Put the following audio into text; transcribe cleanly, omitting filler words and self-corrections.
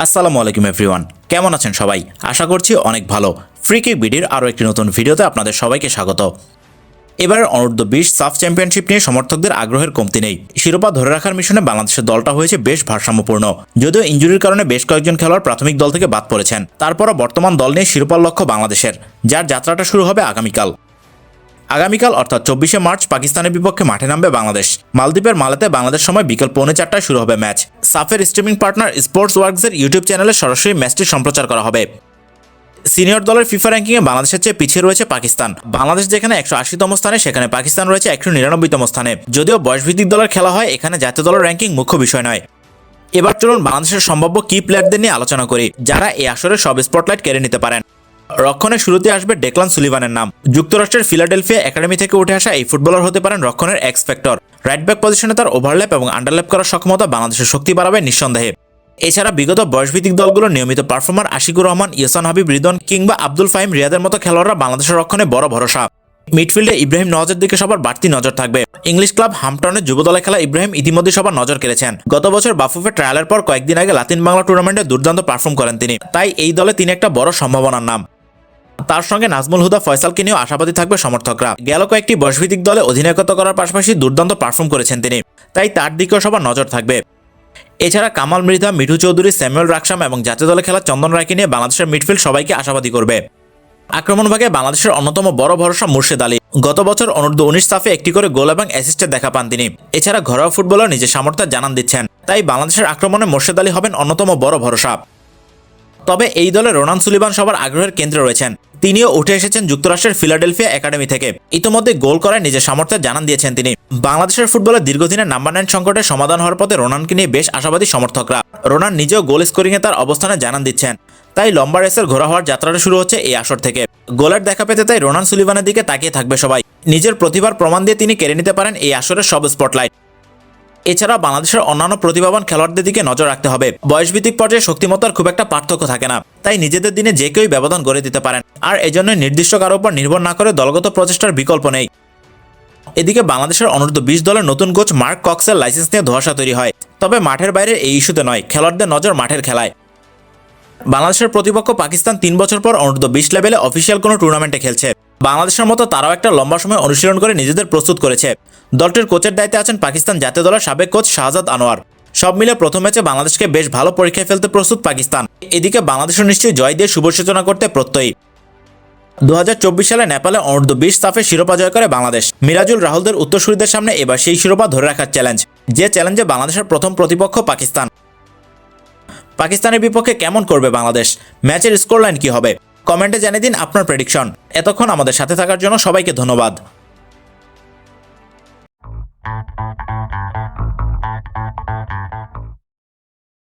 আসসালামু আলাইকুম এভরিওয়ান, কেমন আছেন সবাই? আশা করছি অনেক ভালো। ফ্রি কিক বিডির আরও একটি নতুন ভিডিওতে আপনাদের সবাইকে স্বাগত। এবারের অনূর্ধ্ব-20 সাফ চ্যাম্পিয়নশিপ নিয়ে সমর্থকদের আগ্রহের কমতি নেই। শিরোপা ধরে রাখার মিশনে বাংলাদেশের দলটা হয়েছে বেশ ভারসাম্যপূর্ণ। যদিও ইনজুরির কারণে বেশ কয়েকজন খেলোয়াড় প্রাথমিক দল থেকে বাদ পড়েছেন, তারপরও বর্তমান দল নিয়ে শিরোপার লক্ষ্য বাংলাদেশের, যার যাত্রাটা শুরু হবে আগামীকাল অর্থাৎ 24শে মার্চ পাকিস্তানের বিপক্ষে মাঠে নামবে বাংলাদেশ। মালদ্বীপের মালেতে বাংলাদেশ সময় বিকেল 4:45টায় শুরু হবে ম্যাচ। সাফের স্ট্রিমিং পার্টনার স্পোর্টস ওয়ার্কসের ইউটিউব চ্যানেলে সরাসরি ম্যাচটি সম্প্রচার করা হবে। সিনিয়র দলের ফিফা র্যাঙ্কিংয়ে বাংলাদেশের চেয়ে পিছিয়ে রয়েছে পাকিস্তান। বাংলাদেশ যেখানে 180তম স্থানে, সেখানে পাকিস্তান রয়েছে 199তম স্থানে। যদিও বয়সভিত্তিক দলের খেলা হয়, এখানে জাতীয় দলের র্যাঙ্কিং মুখ্য বিষয় নয়। এবার চলুন বাংলাদেশের সম্ভাব্য কি প্লেয়ারদের নিয়ে আলোচনা করি, যারা এই আসরে সব স্পটলাইট কেড়ে নিতে পারেন। রক্ষণের শুরুতে আসবে ডেকলান সুলিভানের নাম। যুক্তরাষ্ট্রের ফিলাডেলফিয়া একাডেমি থেকে উঠে আসা এই ফুটবলার হতে পারেন রক্ষণের এক্স ফ্যাক্টর। রাইট ব্যাক পজিশনে তার ওভারল্যাপ এবং আন্ডারল্যাপ করার সক্ষমতা বাংলাদেশের শক্তি বাড়াবে নিঃসন্দেহে। এছাড়া বিগত বয়সভিত্তিক দলগুলোর নিয়মিত পারফর্মার আশিকুর রহমান, ইহসান হাবিব, রিদওয়ান কিংবা আব্দুল ফাহিম রিয়াদের মতো খেলোয়াড়রা বাংলাদেশের রক্ষণে বড় ভরসা। মিডফিল্ডে ইব্রাহিম নওয়াজের দিকে সবার বাড়তি নজর থাকবে। ইংলিশ ক্লাব হামটাউনের যুবদলে খেলা ইব্রাহিম ইতিমধ্যে সবার নজর কেড়েছেন। গত বছর বাফুফে ট্রায়ালের পর কয়েকদিন আগে লাতিন বাংলা টুর্নামেন্টে দুর্দান্ত পারফর্ম করেন তিনি, তাই এই দলে তিনি একটা বড় সম্ভাবনার নাম। তার সঙ্গে নাজমুল হুদা ফয়সালকে নিয়েও আশাবাদী থাকবে সমর্থকরা। গেল কয়েকটি বয়সভিত্তিক দলে অধিনায়কত্ব করার পাশাপাশি দুর্দান্ত পারফর্ম করেছেন তিনি, তাই তার দিকেও সবার নজর থাকবে। এছাড়া কামাল মৃধা, মিঠু চৌধুরী, স্যামুয়েল রাকসাম এবং জাতীয় দলে খেলা চন্দন রায়কে নিয়ে বাংলাদেশের মিডফিল্ড সবাইকে আশাবাদী করবে। আক্রমণ ভাগে বাংলাদেশের অন্যতম বড় ভরসা মুর্শেদ আলী। গত বছর অনূর্ধ্ব-19 সাফে একটি করে গোল এবং অ্যাসিস্টের দেখা পান তিনি। এছাড়া ঘরোয়া ফুটবলার নিজের সামর্থ্য জানান দিচ্ছেন, তাই বাংলাদেশের আক্রমণে মুর্শেদ আলী হবেন অন্যতম বড় ভরসা। তবে এই দলে রোনান সুলিভান সবার আগ্রহের কেন্দ্রে রয়েছেন। তিনিও উঠে এসেছেন যুক্তরাষ্ট্রের ফিলাডেলফিয়া একাডেমি থেকে। ইতিমধ্যে গোল করায় নিজের সামর্থ্য জানান দিয়েছেন তিনি। বাংলাদেশের ফুটবলে দীর্ঘদিনের নাম্বার 9 সংকটের সমাধান হওয়ার পথে রোনানকে নিয়ে বেশ আশাবাদী সমর্থকরা। রোনান নিজেও গোল স্কোরিংয়ে তার অবস্থানে জানান দিচ্ছেন, তাই লম্বা রেসের ঘোরা হওয়ার যাত্রাটা শুরু হচ্ছে এই আসর থেকে। গোলের দেখা পেতে তাই রোনান সুলিভানের দিকে তাকিয়ে থাকবে সবাই। নিজের প্রতিভার প্রমাণ দিয়ে তিনি কেড়ে নিতে পারেন এই আসরের সব স্পটলাইট। এছাড়া বাংলাদেশের অন্যান্য প্রতিভাবান খেলোয়াড়দের দিকে নজর রাখতে হবে। বয়সভিত্তিক পর্যায়ে শক্তিমত্তার খুব একটা পার্থক্য থাকে না, তাই নিজেদের দিনে যে কেউই ব্যবধান গড়ে দিতে পারেন। আর এজন্য নির্দিষ্ট কারো উপর নির্ভর না করে দলগত প্রচেষ্টার বিকল্প নেই। এদিকে বাংলাদেশের অনূর্ধ্ব-20 দলের নতুন কোচ মার্ক কক্সের লাইসেন্স নিয়ে ধোঁয়াশা তৈরি হয়। তবে মাঠের বাইরে এই ইস্যুতে নয়, খেলোয়াড়দের নজর মাঠের খেলায়। বাংলাদেশের প্রতিপক্ষ পাকিস্তান 3 বছর পর অনূর্ধ্ব-20 লেভেলে অফিসিয়াল কোনো টুর্নামেন্টে খেলছে। বাংলাদেশের মতো তারাও একটা লম্বা সময় অনুশীলন করে নিজেদের প্রস্তুত করেছে। দলটির কোচের দায়িত্বে আছেন পাকিস্তান জাতীয় দলের সাবেক কোচ শাহজাদ আনোয়ার। সব মিলে প্রথম ম্যাচে বাংলাদেশকে বেশ ভালো পরীক্ষায় ফেলতে প্রস্তুত পাকিস্তান। এদিকে বাংলাদেশও নিশ্চয়ই জয় দিয়ে শুভ সূচনা করতে প্রত্যয়ী। 2024 সালে নেপালে অনূর্ধ্ব-20 সাফে শিরোপা জয় করে বাংলাদেশ। মিরাজুল রাহুলদের উত্তরসূরিদের সামনে এবার সেই শিরোপা ধরে রাখার চ্যালেঞ্জ, যে চ্যালেঞ্জে বাংলাদেশের প্রথম প্রতিপক্ষ পাকিস্তান। পাকিস্তানের বিপক্ষে কেমন করবে বাংলাদেশ? ম্যাচের স্কোর লাইন কি হবে? কমেন্টে জানিয়ে দিন আপনার প্রেডিকশন। এতক্ষণ আমাদের সাথে থাকার জন্য সবাইকে ধন্যবাদ।